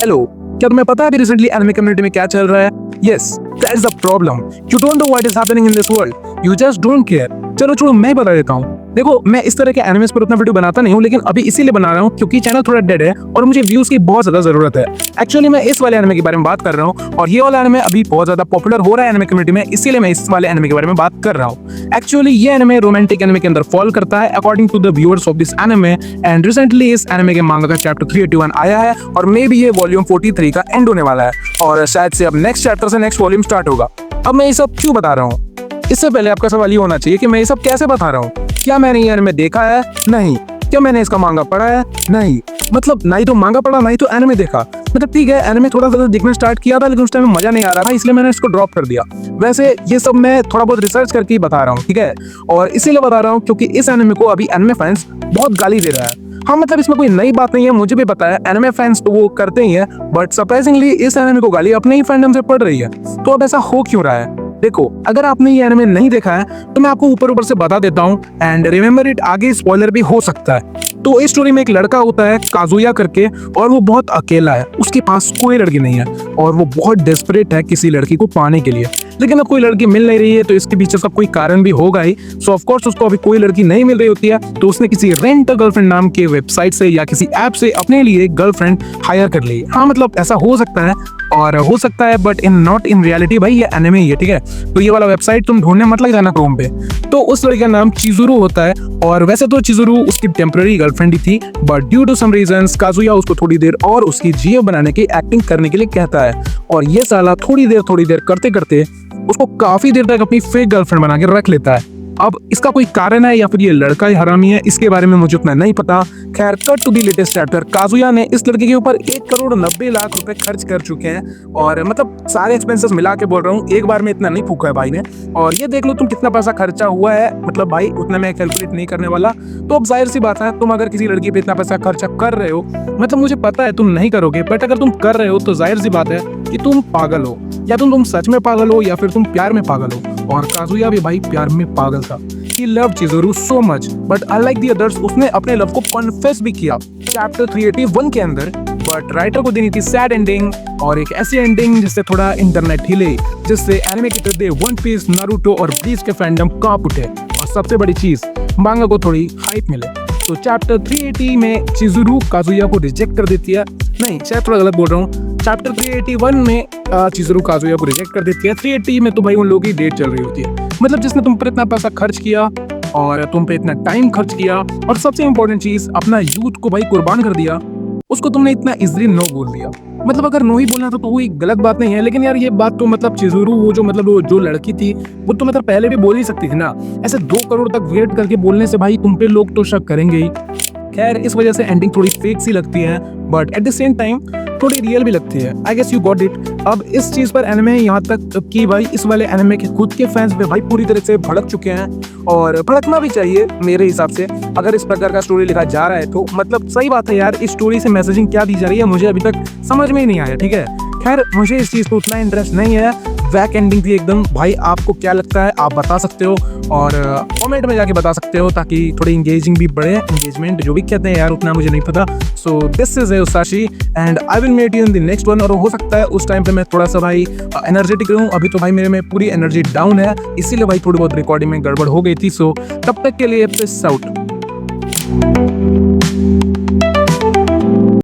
Hello, क्या तुम्हें पता है अभी रिसेंटली एनिमे कम्युनिटी में क्या चल रहा है? Yes, that's the problem. You don't know what is happening in this world, you just don't care. चलो छोड़ो, मैं बता देता हूँ। देखो, मैं इस तरह के एनिमेस पर उतना वीडियो बनाता नहीं हूँ, लेकिन अभी इसीलिए बना रहा हूँ क्योंकि चैनल थोड़ा डेड है और मुझे व्यूज की बहुत ज्यादा जरूरत है। एक्चुअली मैं इस वाले एनिमे के बारे में बात कर रहा हूँ और ये वाला एनिमे अभी बहुत ज्यादा पॉपुलर हो रहा है एनिमे कम्युनिटी में, इसीलिए मैं इस वाले एनिमे के बारे में बात कर रहा हूँ। एक्चुअली ये एनिमे रोमांटिक एनिमे के अंदर फॉल करता है according to the viewers of this anime, and recently इस एनिमे के मांगा का चैप्टर 381 आया है और मे बी ये वॉल्यूम 43 का एंड होने वाला है और शायद से अब नेक्स्ट चैप्टर से नेक्स्ट वॉल्यूम स्टार्ट होगा। अब मैं ये सब क्यों बता रहा हूँ? इससे पहले आपका सवाल ये होना चाहिए कि मैं ये सब कैसे बता रहा हूँ। क्या मैंने ये एनिमे देखा है? नहीं। क्या मैंने इसका मांगा पढ़ा है? नहीं। मतलब ना ही तो मांगा पढ़ा, ना ही तो एनिमे देखा। मतलब ठीक है, एनिमे थोड़ा सा देखना स्टार्ट किया था, लेकिन उस टाइम में मजा नहीं आ रहा था, इसलिए मैंने इसको ड्रॉप कर दिया। वैसे ये सब मैं थोड़ा बहुत रिसर्च करके ही बता रहा हूँ, ठीक है? और इसीलिए बता रहा हूँ क्योंकि इस एनिमे को अभी एनिमे फैंस बहुत गाली दे रहा है। हाँ, मतलब इसमें कोई नई बात नहीं है, मुझे भी पता है, एनिमे फैंस तो वो करते ही है, बट सरप्राइजिंगली इस एनिमे को गाली अपने ही फैंडम से पड़ रही है। तो अब ऐसा हो क्यों रहा है? देखो, अगर आपने ये एनिमे नहीं देखा है तो मैं आपको ऊपर ऊपर से बता देता हूँ, एंड रिमेम्बर इट, आगे स्पॉइलर भी हो सकता है। तो इस स्टोरी में एक लड़का होता है काजुया करके, और वो बहुत अकेला है, उसके पास कोई लड़की नहीं है और वो बहुत डेस्परेट है किसी लड़की को पाने के लिए। लेकिन अब कोई लड़की मिल नहीं रही है तो इसके पीछे सब कोई कारण भी होगा ही। सो ऑफ कोर्स उसको अभी कोई लड़की नहीं मिल रही होती है, तो उसने किसी रेंट अ गर्लफ्रेंड नाम के वेबसाइट से या किसी ऐप से अपने लिए गर्लफ्रेंड हायर कर ली। हाँ, मतलब ऐसा हो सकता है और हो सकता है, बट नॉट इन रियलिटी। भाई ये एनिमे ही है, ठीक है? तो ये वाला वेबसाइट तुम ढूंढने मत लग जाना क्रोम पे। तो उस लड़के का नाम चिजुरू होता है और वैसे तो चिजुरू उसकी टेम्पररी गर्लफ्रेंड ही थी, but due to some reasons Kazuya उसको थोड़ी देर और उसकी जीएफ बनाने की एक्टिंग करने के लिए कहता है, और ये साला थोड़ी देर करते करते उसको काफी देर तक अपनी फेक गर्लफ्रेंड बना के रख लेता है। अब इसका कोई कारण है या फिर ये लड़का ही हरामी है, इसके बारे में मुझे उतना नहीं पता। खैर, cut to the latest chapter. Kazuya ने इस लड़के के ऊपर 1,90,00,000 रुपए खर्च कर चुके हैं, और मतलब सारे एक्सपेंसेस मिला के बोल रहा हूँ, एक बार में इतना नहीं फूका है भाई ने। और ये देख लो तुम कितना पैसा खर्चा हुआ है, मतलब भाई उतना मैं कैलकुलेट नहीं करने वाला। तो अब जाहिर सी बात है, तुम अगर किसी लड़की पे इतना पैसा खर्चा कर रहे हो, मतलब मुझे पता है तुम नहीं करोगे, बट अगर तुम कर रहे हो तो जाहिर सी बात है कि तुम पागल हो, या तुम सच में पागल हो या फिर तुम प्यार में पागल हो। और काजुया भी भाई प्यार में पागल था। He loved Chizuru so much, but unlike the others, उसने अपने लव को कन्फेस भी किया चैप्टर 381 के अंदर। बट राइटर को देनी थी सैड एंडिंग, और एक ऐसी एंडिंग जिससे थोड़ा इंटरनेट हिले, जिससे एनिमे के चलते वन पीस, नारुतो और ब्लीच के फैंडम कांप उठे, और सबसे बड़ी चीज, मांगा को थोड़ी हाइप मिले। तो चैप्टर 380 में चिजुरू काजुया को रिजेक्ट कर देती है, नहीं शायद थोड़ा गलत बोल रहा हूँ, चैप्टर 381 में चिजुरू काजुया को रिजेक्ट कर देती है। 380 में तो भाई उन लोगों की डेट चल रही होती है। मतलब जिसने तुम पर इतना पैसा खर्च किया और तुम पे इतना टाइम खर्च किया, और सबसे इंपॉर्टेंट चीज, अपना यूथ को भाई कुर्बान कर दिया, उसको तुमने इतना इजीली नो बोल दिया। मतलब अगर नो ही बोलना था तो वो गलत बात नहीं है, लेकिन यार ये बात तो मतलब चिजुरू वो जो लड़की थी वो तो मतलब पहले भी बोल ही सकती थी ना। ऐसे 2 करोड़ तक वेट करके बोलने से भाई तुम पे लोग तो शक करेंगे ही। खैर, इस वजह से एंडिंग थोड़ी फेक सी लगती है, but at the same time थोड़ी रियल भी लगती है। I guess you got it. अब इस चीज पर एनिमे यहाँ तक कि भाई इस वाले एनिमे के खुद के फैंस भी भाई पूरी तरह से भड़क चुके हैं, और भड़कना भी चाहिए मेरे हिसाब से। अगर इस प्रकार का स्टोरी लिखा जा रहा है तो मतलब सही बात है यार, इस स्टोरी से मैसेजिंग क्या दी जा रही है मुझे अभी तक समझ में ही नहीं आया, ठीक है? खैर, मुझे इस चीज को उतना इंटरेस्ट नहीं है। वैक एंडिंग थी एकदम। भाई आपको क्या लगता है आप बता सकते हो, और कमेंट में जाके बता सकते हो, ताकि थोड़ी इंगेजिंग भी बढ़े, एंगेजमेंट जो भी कहते हैं यार, उतना मुझे नहीं पता। So this is Usashi and I will meet you in the next one. और हो सकता है उस टाइम पे मैं थोड़ा सा भाई एनर्जेटिक रहूं, अभी तो भाई मेरे में पूरी एनर्जी डाउन है, इसीलिए भाई थोड़ी बहुत रिकॉर्डिंग में गड़बड़ हो गई थी। सो तब तक के लिए पीस आउट।